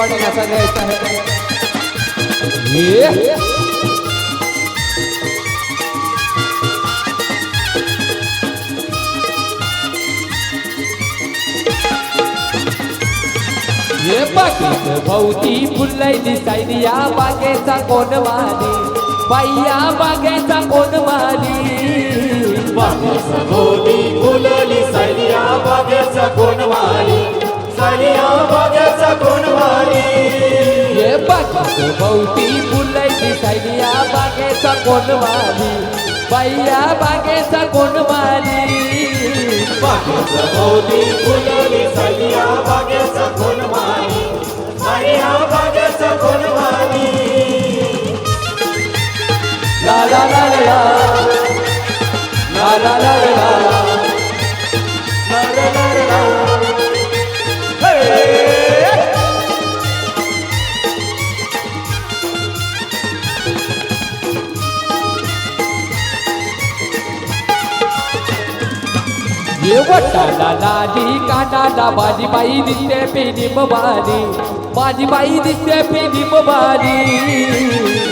recording ऐसा घ्यायचं आहे ये ये बागेत भोवती फुलय दिसायली या बागेचा कोण वाली बाईया बागेचा कोण वाली बागेचा भोवती फुलली सायलिया बागेचा कोण वाली सायलिया बागेचा कोण वाली ये बागेत भोवती फुलय दिसायली या बागेचा कोण वाली बाईया बागेचा कोण वाली बागेचा भोवती फुलली सायलिया बागेचा कोण वाली सायलिया बागेचा कोण वाली ला ला ला ला ला ला ला ला ला ला ला ला हे ये वटाला लाली कानाला माझी बाई दिसते पेनीम बारी माझी बाई दिसते पेनीम बारी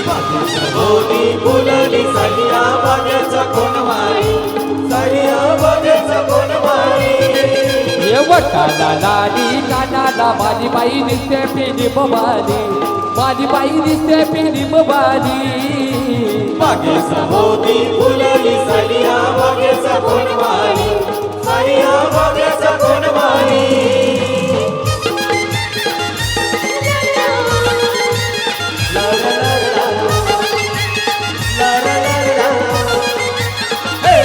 बागेचा भोवती फुलली सायलिया बागेचा कोण वाली सायलिया बागेचा कोण वाली ये वटाला लाली कानाला माझी बाई दिसते पेनीम बारी माझी बाई दिसते पेनीम बारी बागेचा भोवती फुलली सायलिया बागेचा कोण वाली सायलिया बागेचा कोण वाली ला ला ला ला ला ला ला ला हे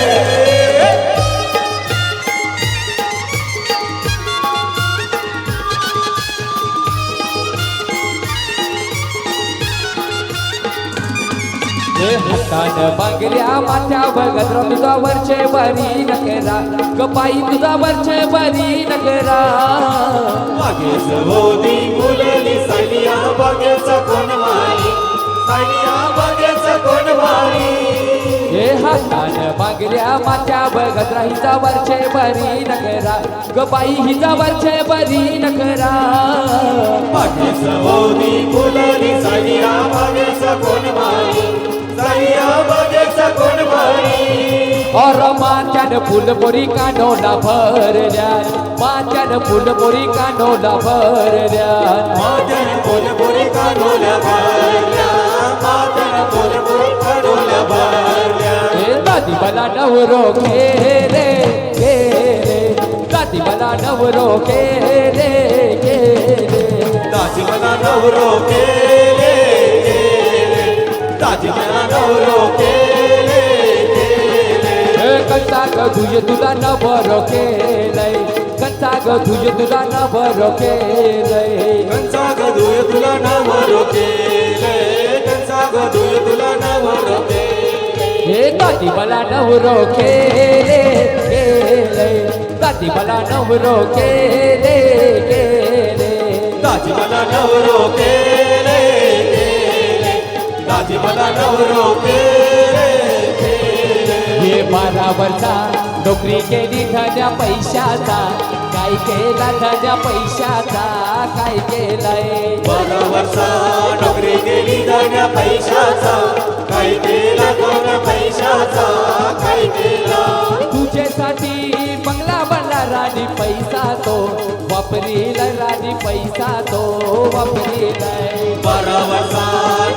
हे हातान बांगड्या माथ्यावर गजरा तुझा वरचे बरी नकरा गपाई तुझा वरचे बरी नकरा बागेचा भोवती फुलली सायलिया बागेचा कोण वाली सायलिया बागेचा कोण वाली हे हातान बांगड्या माथ्यावर गजरा हिचा वरचे बरी नकरा गपाई हिचा वरचे बरी नकरा बागेचा भोवती फुलली सायलिया बागेचा कोण वाली सायलिया बागेचा कोण वाली और माथ्यान फुलपोरी कानोला भरल्या माथ्यान फुलपोरी कानोला भरल्या माथ्यान फुलपोरी कानोल्या भरल्या माथ्यान फुलपोरी कानोल्या भरल्या हे दादी मला नवरो रे दादी मला नवरो रे दाजी मला नवरो केले दाजी मला नवरो केले कंचा ग तुझे तुला नवरो केलंय कंचा ग तुझे तुला नवरो केलंय कंचा गदुय तुला नवरो केले कंचा गदुय तुला नवरो केले हे दादी मला नवरो केलंय दादी मला नवरो केले दाजी मला नवरो केले दाजी मला नवरो केले हे 12 वर्षा नोकरी केली धन्या पैशाचा काय केला धन्या पैशाचा काय केलाय 12 वर्षा नोकरी केली धन्या पैशाचा काय केला धन्या पैशाचा काय केला तुझ्यासाठी बंगला बनला राणी पैसा तो वापरीला राणी पैसा तो वापरीलाय 12 वर्षा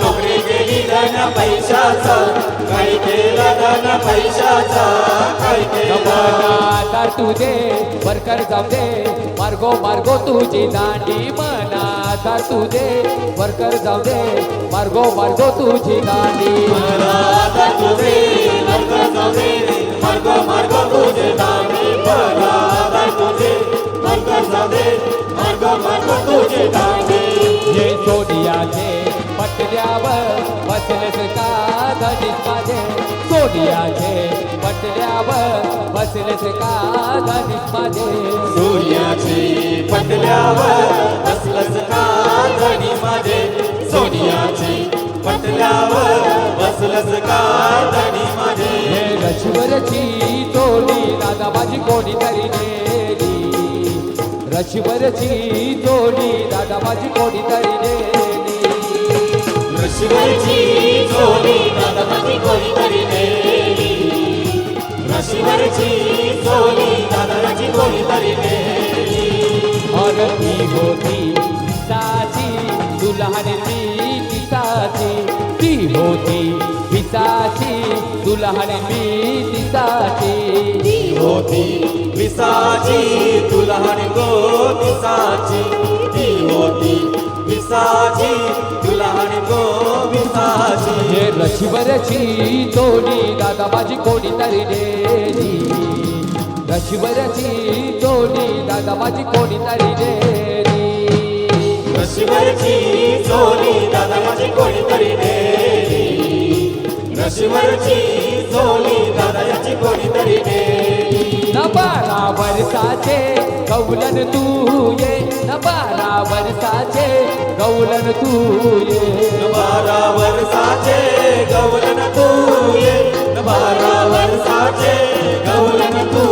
नोकरी केली धन्या पैशाचा काय केला धन्या पैशाचा काय केला मना तुझे वरकर जाऊ दे मार्गो मार्गो तुझी दांडी मना तुझे वरकर जाऊ दे मार्गो मार्गो तुझी दांडी मना तुझे वरकर जाऊ दे मार्गो मार्गो तुझी दांडी मना तुझे वरकर जाऊ दे मार्गो मार्गो तुझी दांडी ये सोनियाचे पटल्यावर बसलेस का धनीस माझे सोनियाचे पटल्यावर बसलेस का धनीस माझे सूर्याची पटल्यावर बसलस का धनी माझे सोनियाची पटल्यावर बसलस का धनी माझे हे लक्ष्मरची टोली दादा माझी कोणी तरी नेली रशीवरची जोडी दादा माझी कोणीतरी नेली रशीवरची जोडी दादा माझी कोणीतरी नेली रशीवरची जोडी दादा माझी कोणीतरी नेली ती होती पिसाची दुल्हन मी तिसाची ती होती पिसाची दुल्हन मी तिसाची ती होती विसाची दुल्हन गो विसाची ती होती विसाची दुल्हन गो विसाची हे रशीवरची जोडी दादा माझी कोणीतरी नेली रशीवरची जोडी दादा माझी कोणीतरी नेली रशीवरची जोडी दादा माझी कोणीतरी नेली रशीवरची जोडी दादा याची कोणीतरी नेली न 12 वर्षाचे गवलन तू ये न 12 वर्षाचे गवलन तू ये 12 वर्षाचे गवलन तू ये 12 वर्षाचे गवलन तू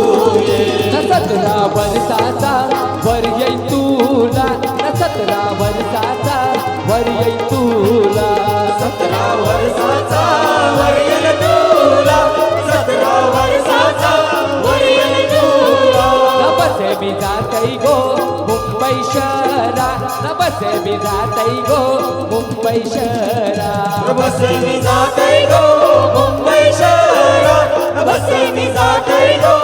ये न 17 वर्षाचा वर येईन तुला न 17 वर्षाचा वर येईन तुला 17 वर्षाचा वरील तुला 17 वर्षाचा वरील तुला न बसे मी जातई गो मुंबई शहरा न बसे मी जातई गो मुंबई शहरा बसे मी जातोय गो मुंबई शहरात बसे मी जातोय गो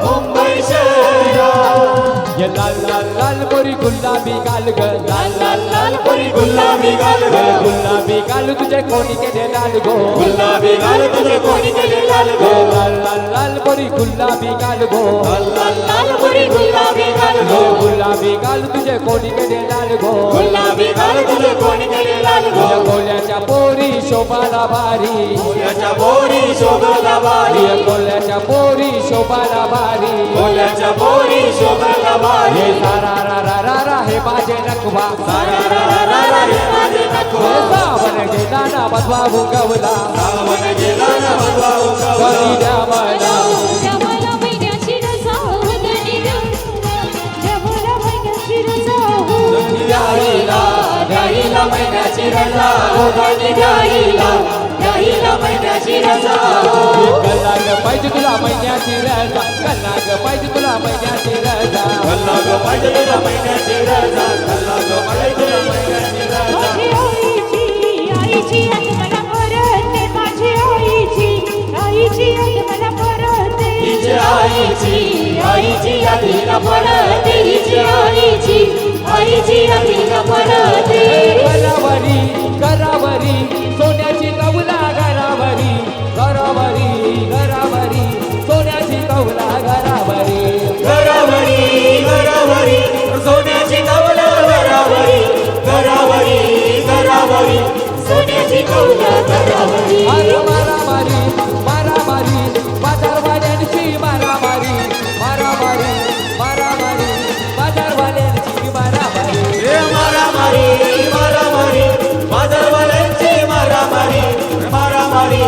मुंबई शहरात ये लाल लाल लाल गोरी गुलाबी गाल ग लाल लाल लाल पोरी गुलाबी गाल ग गुलाबी गाल तुझे कोणी केले लाल गो गुलाबी गाल तुझे कोणी केले लाल गो लाल लाल लाल गोरी गुलाबी गाल गो लाल लाल लाल पोरी गुलाबी गाल गो गुलाबी गाल तुझे कोणी केले लाल गो गुलाबी गाल तुझे कोणी केले लाल गो तुझ्या कोल्याच्या पोरी शोभाला भारी कोल्याच्या पोरी शोभला बारी कोल्याच्या पोरी शोभाला भारी कोल्याच्या पोरी शोभला हे बारी सारा रा रा रा रा हे माझे नखवा सारा रा रा रा रा रे माझे हे नखवा सावन गेला ना बसवा भुंगवला सावन गेला ना बसवा उगवला कधी द्या मला जमला महिन्याची रजा वदनी जमला महिन्याची रजा द्यायला द्यायला महिन्याची रजा ओढणी द्यायला द्यायला महिन्याची रजा कल्लाग पाहिजे तुला महिन्याची रजा कल्लाग पाहिजे तुला महिन्याची रजा कल्ला गो पाहिजे तुला महिन्याची रजा कल्ला गो पाहिजे तुला महिन्याची रजा माझी आईची आई मला परते माझी आईची आई मला परते हिची आईची आधीला पडते हिची आईची आधीला पडते घरावरी घरावरी सोन्याची कौला घरावरी घरावरी घरावरी सोन्याची कौला घरावरी घरावरी घरावरी सोन्याची कौला घरावरी घरावरी घरावरी सोन्याची कौला घरावरी मारामारी मारामारी बाजारवाल्यांची मारामारी मारामारी मारामारी बाजारवाल्यांची मारामारी हे मारामारी मारामारी बाजारवाल्यांची मारामारी मारामारी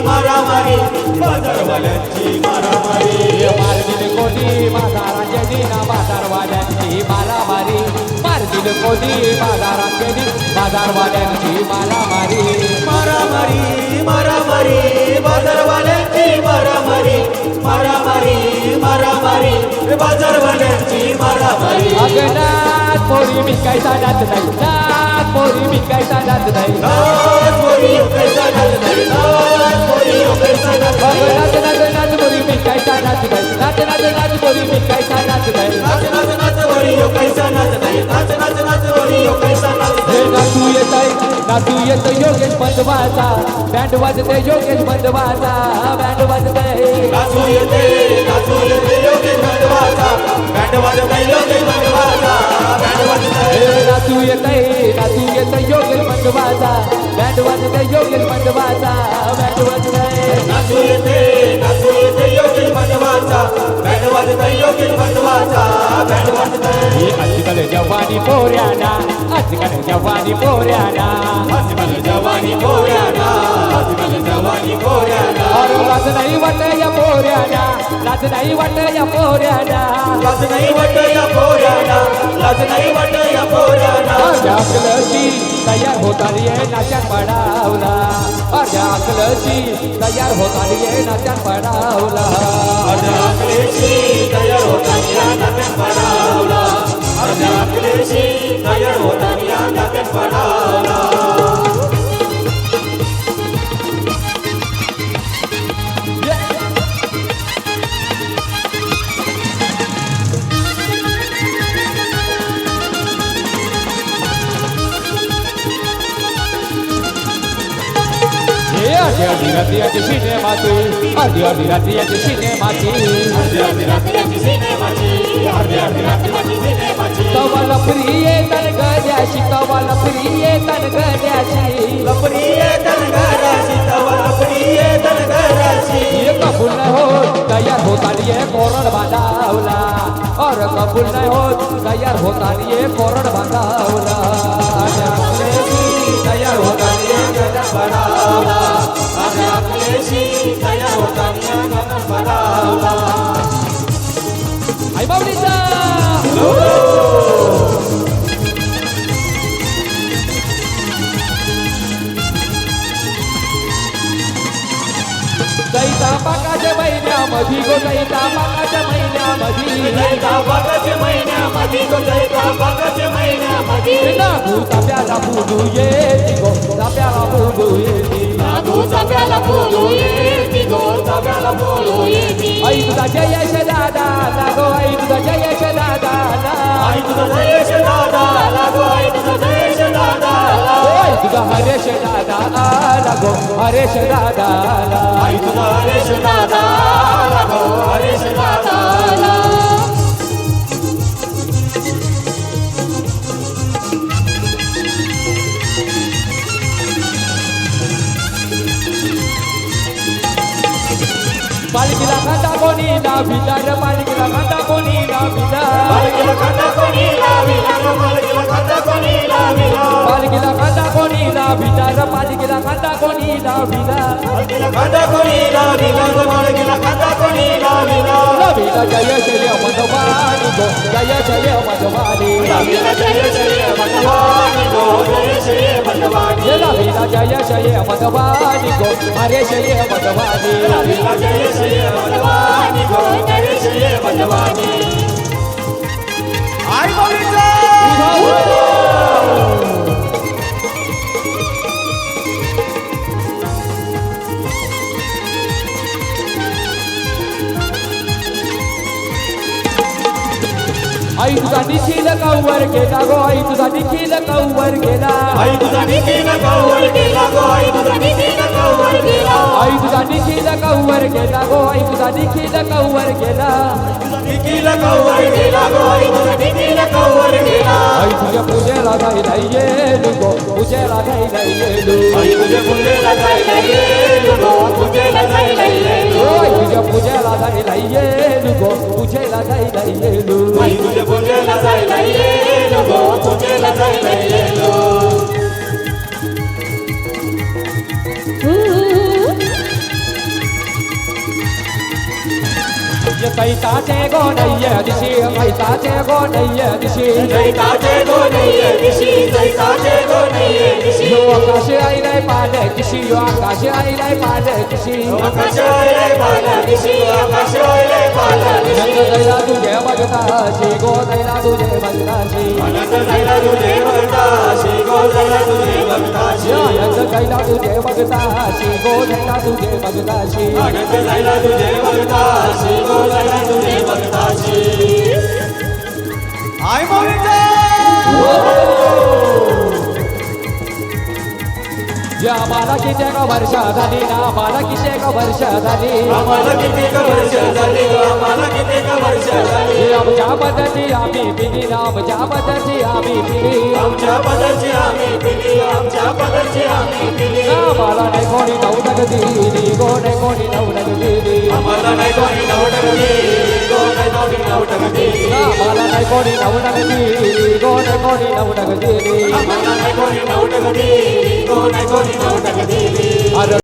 मारामारी बाजारवाल्यांची मारामारी मारदिल कोणी बाजारांची ना बाजारवाल्यांची मारामारी मारदिल कोणी बाजारांची बाजारवाल्यांची मारामारी मारामारी मारामारी बाजारवाल्यांची मारामारी मारामारी मारामारी बाजारवाल्यांची मारामारी अगनात पोरी मी काय जात नाही नात पोरी मी काय जात नाही नाच पोरी कैसा नाच नाही नाच पोरी कैसा नाच नाही नाच नाच नाच पोरी मी काय जात नाही नाच नाच नाच पोरी मी काय जात नाही नाच नाच नाच पोरी कैसा नाच नाही नाच नाच नाच पोरी कैसा नाच हे नाही नाचू येत योगेश बंधवाचा बँड वाजते योगेश बंधवाचा बँड वाजते नाचू येते योगेश बंधवाचा बँड वाजत योगेश बंधवाचा बँड वाजत नाचू येत योगेश बंधवाचा बँड वाजते योगेश बंधवाचा बँड वाजते नाचू येते योगेश बंधवाचा बँड वाजत योगेश बंधवाचा बँड वाजत ही आजकाल जवानी पोऱ्याना आजकाल जवानी पोऱ्याना आजकाल जवानी पोऱ्याना आजकाल जवानी पोऱ्याना अरे लाज नाही वाट या पोऱ्याना लाज नाही वाट या पोऱ्याना लाज नाही वाट या पोऱ्याना लाज नाही वाट या पोऱ्याना माझ्या अकलशी तयार होतानी नाच्यात पडावला माझ्या अकलशी तयार होतानी नाच्यात पडावला माझ्या अकलेशी तयार होतानी या नात्यात पडावला माझ्या अकलेशी तयार होतानी या नात्यात पडावला अर्धी अर्धी रात्रीची सिनेमाची अर्धी अर्धी रात्रीची सिनेमाची अर्धी रात्रीची सिनेमाची अर्धी रात्रीची सिनेमाची कवाला प्रिये तनगड्याशी कवाला प्रिये तनगड्याशी लपरीये तनगराशी तवा लपरीये तनगराशी ये कबूल नाही होत तयार होतानी ये कोरड बांधावला और कबूल नाही होत तयार होतानी ये कोरड बांधावला तयार होतानी या नात्यात पडावला माझ्या अकलेशी तयार होतानी या नात्यात पडावला आई बाबडीचा दैता पाकाच्या महिन्यामध्ये गो दैता पाकाच्या महिन्यामध्ये दैता पाकाच्या महिन्यामध्ये गो दैता पाकाच्या महिन्यामध्ये नागू चाप्याला फुलू येती गो चाप्याला फुलू येती नागू चाप्याला बोलू येती गो चाप्याला बोलू येती आई तुझा जयश दादा लागो आई तुझा जयश दादा आई तुझा जयेश दादा लागो आई तुझा जयेश दादा आई तुझा हरेश दादा लागो हरेश दादा आई तुझा हरेश दादा लागो हरेश दादा पालखीला खांदा कोणी लाविला रे पालखीला खांदा कोणी लाविला पालखीला खांदा कोणी लाविला ग पालखीला खांदा कोणी लाविला पालखीला खांदा कोणी लाविला रे पालखीला खांदा कोणी लाविला पालखीला खांदा कोणी लाविला ग पालखीला खांदा कोणी लाविला लाविला जय जय मधवानी गो जय जय मधवानी लाविला जय जय भगवानी गो जय जय भगवानी लाविला जय जय मधवानी गो हरे जय मधवानी लाविला जय जय भगवानी गो जय जय भगवानी आई बोलीचा आई तुझा निखिल कौवर गेला गो आई तुझा निखिल कौवर गेला आई तुझा निखिल कौवर गेला गो आई तुझा निखिल कौवर गेला आई तुझा निखिल कौवर गेला गो आई तुझा निखिल कौवर गेला निखिल कौवर गेला गो आई तुझा निखिल कौवर गेला आई तुझ्या पूजेला जायला येलू गो पूजेला जायला येलू आई तुझे पूजेला जायला येलो गो पूजेला जायला येलो आई तुझ्या पूजेला जायला येलू गो पूजेला जायला येलू आई तुझे पूजेला जायला येलो गो पूजेला जायला येलो ये कैताचे गो नैये दिशी कैताचे गो नैये दिशी जैताचे गो नैये दिशी जैताचे गो नैये दिशी यो आकाश आईलाय पाले दिशी यो आकाश आईलाय पाले दिशी आकाश आले पाला दिशी आकाश आले पाला दिशी नंद दैला तुझे बघताशी गो दैला तुझे बघताशी अनंत जायला तुझे बघताशी गो जायला तुझे बघताशी नंद दैला तुझे बघताशी गो दैला तुझे बघताशी अनंत जायला तुझे बघताशी गो जायला तुझे बघताशी आई बोलीचा या मला किती का वर्ष झाली ना मला किती का वर्ष झाली आम्हाला किती का वर्ष झाली आम्हाला किती का वर्ष झाली आमच्या पद्धती आम्ही पिली ना आमच्या पद्धती आम्ही पिली आमच्या पदाची आम्ही पिली आमच्या पदाची आम्ही पिली आम्हाला नाही कोणी नवडक दिली गो नाही कोणी नवडक दिली आम्हाला नाही कोणी नवडक दिली गो नाही कोणी नवटक दिली मला नाही कोणी नवटक दिली गो नाही कोणी नवटक दिली आम्हाला नाही कोणी नवटक दिली कोणी नवटक दिली अरे